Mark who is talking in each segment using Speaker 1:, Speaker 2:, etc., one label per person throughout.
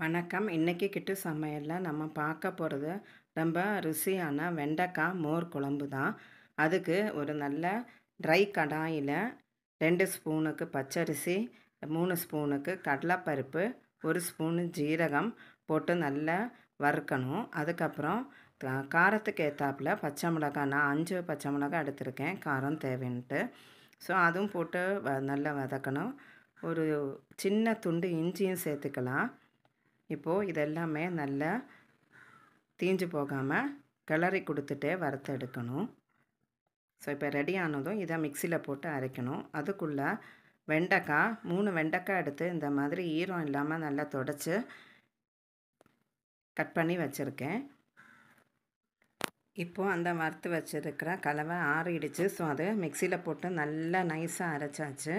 Speaker 1: வணக்கம். இன்னைக்கு கிட்டு சமையல்ல நம்ம பார்க்க போறது ரொம்ப ருசியான வெண்டைக்காய் மோர் குழம்பு தான். அதுக்கு ஒரு நல்ல ட்ரை கடாயில 2 ஸ்பூனுக்கு பச்சரிசி, 3 ஸ்பூனுக்கு கடலைப்பருப்பு, 1 ஸ்பூனு ஜீரகம் போட்டு நல்லா வறுக்கணும். அதுக்கப்புறம் காரத்துக்கு ஏத்தாப்புல பச்சை மிளகாய் நான் 5 பச்சை மிளகாய் எடுத்திருக்கேன் காரம் தேவைன்ட்டு. ஸோ அதுவும் போட்டு நல்லா வதக்கணும். ஒரு சின்ன துண்டு இஞ்சியும் சேர்த்துக்கலாம். இப்போது இதெல்லாமே நல்லா தீஞ்சு போகாமல் கிளறி கொடுத்துட்டே வறுத்து எடுக்கணும். ஸோ இப்போ ரெடி ஆனதும் இதை மிக்சியில் போட்டு அரைக்கணும். அதுக்குள்ளே வெண்டைக்காய் 3 வெண்டைக்காய் எடுத்து இந்த மாதிரி ஈரம் இல்லாமல் நல்லா துடைச்சி கட் பண்ணி வச்சுருக்கேன். இப்போது அந்த வறுத்து வச்சுருக்கிற கலவை ஆறிடுச்சு. ஸோ அதை மிக்சியில் போட்டு நல்லா நைஸாக அரைச்சாச்சு.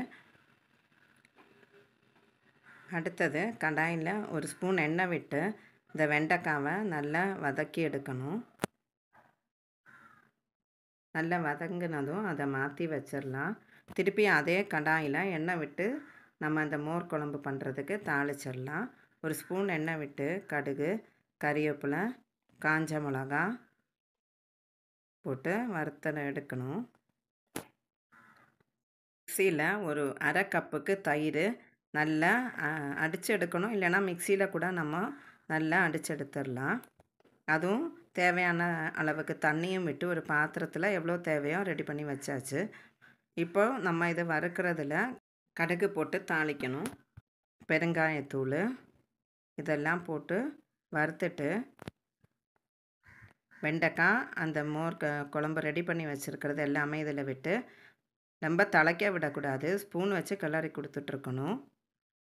Speaker 1: அடுத்தது கடாயில் 1 ஸ்பூன் எண்ணெய் விட்டு இந்த வெண்டைக்காவை நல்லா வதக்கி எடுக்கணும். நல்லா வதங்கினதும் அதை மாற்றி வச்சிடலாம். திருப்பி அதே கடாயில் எண்ணெய் விட்டு நம்ம அந்த மோர் குழம்பு பண்ணுறதுக்கு தாளிச்சிடலாம். 1 ஸ்பூன் எண்ணெய் விட்டு கடுகு, கறிவேப்பிலை, காஞ்ச மிளகா போட்டு வறுத்த எடுக்கணும். மிக்சியில் ஒரு அரை கப்புக்கு தயிர் நல்லா அடித்து எடுக்கணும். இல்லைனா மிக்சியில் கூட நம்ம நல்லா அடித்து எடுத்துடலாம். அதுவும் தேவையான அளவுக்கு தண்ணியும் விட்டு ஒரு பாத்திரத்தில் எவ்வளோ தேவையோ ரெடி பண்ணி வச்சாச்சு. இப்போது நம்ம இதை வறுக்கிறதுல கடுகு போட்டு தாளிக்கணும். பெருங்காயத்தூள் இதெல்லாம் போட்டு வறுத்துட்டு வெண்டைக்காய் அந்த மோர் குழம்பு ரெடி பண்ணி வச்சுருக்கிறது எல்லாமே இதில் விட்டு ரொம்ப தலைக்க விடக்கூடாது. ஸ்பூன் வச்சு கிளறி கொடுத்துட்ருக்கணும்.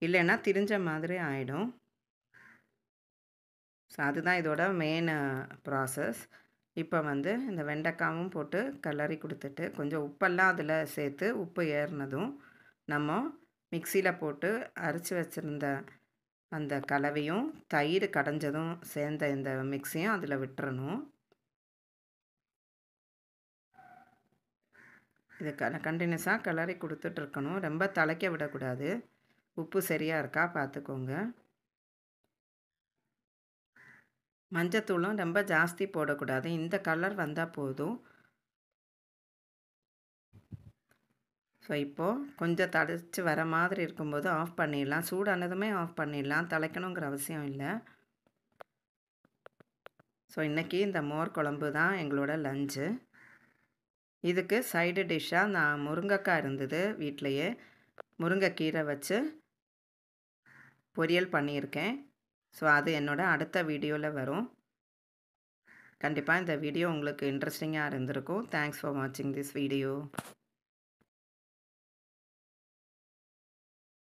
Speaker 1: இல்லைன்னா திரிஞ்ச மாதிரி ஆகிடும். ஸோ அதுதான் இதோட மெயின் ப்ராசஸ். இப்போ இந்த வெண்டைக்காவும் போட்டு கிளறி கொடுத்துட்டு கொஞ்சம் உப்பெல்லாம் அதில் சேர்த்து உப்பு ஏறினதும் நம்ம மிக்சியில் போட்டு அரைச்சி வச்சுருந்த அந்த கலவையும் தயிர் கடைஞ்சதும் சேர்ந்த இந்த மிக்ஸையும் அதில் விட்டுறணும். இது கண்டினியூஸாக கிளறி கொடுத்துட்ருக்கணும். ரொம்ப தலைக்க விடக்கூடாது. உப்பு சரியாக இருக்கா பார்த்துக்கோங்க. மஞ்சத்தூளும் ரொம்ப ஜாஸ்தி போடக்கூடாது. இந்த கலர் வந்தால் போதும். ஸோ இப்போது கொஞ்சம் தடிச்சு வர மாதிரி இருக்கும்போது ஆஃப் பண்ணிடலாம். சூடானதுமே ஆஃப் பண்ணிடலாம். தலைக்கணுங்கிற அவசியம் இல்லை. ஸோ இன்றைக்கி இந்த மோர் குழம்பு தான் எங்களோட லஞ்சு. இதுக்கு சைடு டிஷ்ஷாக நான் முருங்கைக்காய் இருந்தது வீட்டிலையே. முருங்கைக்கீரை வச்சு பொரியல் பண்ணியிருக்கேன். ஸோ அது என்னோடய அடுத்த வீடியோவில் வரும். கண்டிப்பாக இந்த வீடியோ உங்களுக்கு இன்ட்ரெஸ்டிங்காக இருந்திருக்கும். தேங்க்ஸ் ஃபார் வாட்சிங் திஸ் வீடியோ.